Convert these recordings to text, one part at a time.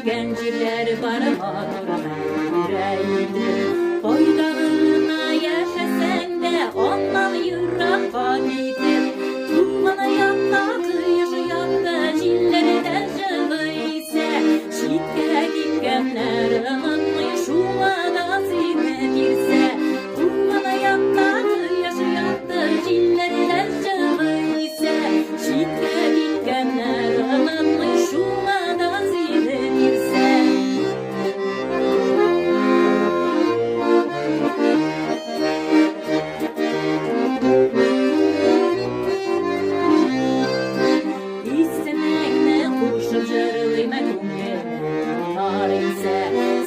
Genciler barmadırlar yüreğidir. Boydağına yaşasan da ondan yırak vakidir. Kumana yattı, yaşayattı, cilleri de ise şiddet dikkenlerinin şumada sinedirse. Kumana yattı, yaşayattı, cilleri de ise şiddet dikkenlerinin şumada sinedirse.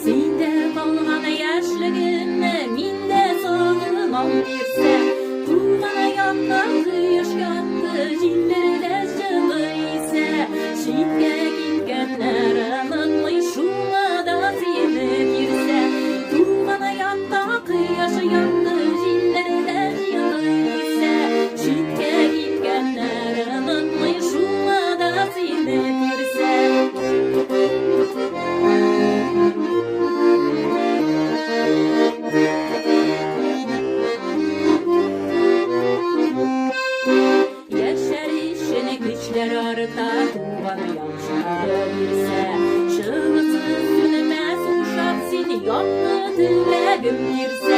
Sinde kalmana yaşlığını minde sağlamam dirse. Kumana yandı, yaşandı, cilleri de ise şiddet gitkenlerimin şumada sinedirse. Kumana yandı, yaşandı, cilleri de ise şiddet gitkenlerimin şumada sinedirse. Güçler artar, kuvana yaşanırsa şığısı sünmez uşak seni yaptı dilegim girse.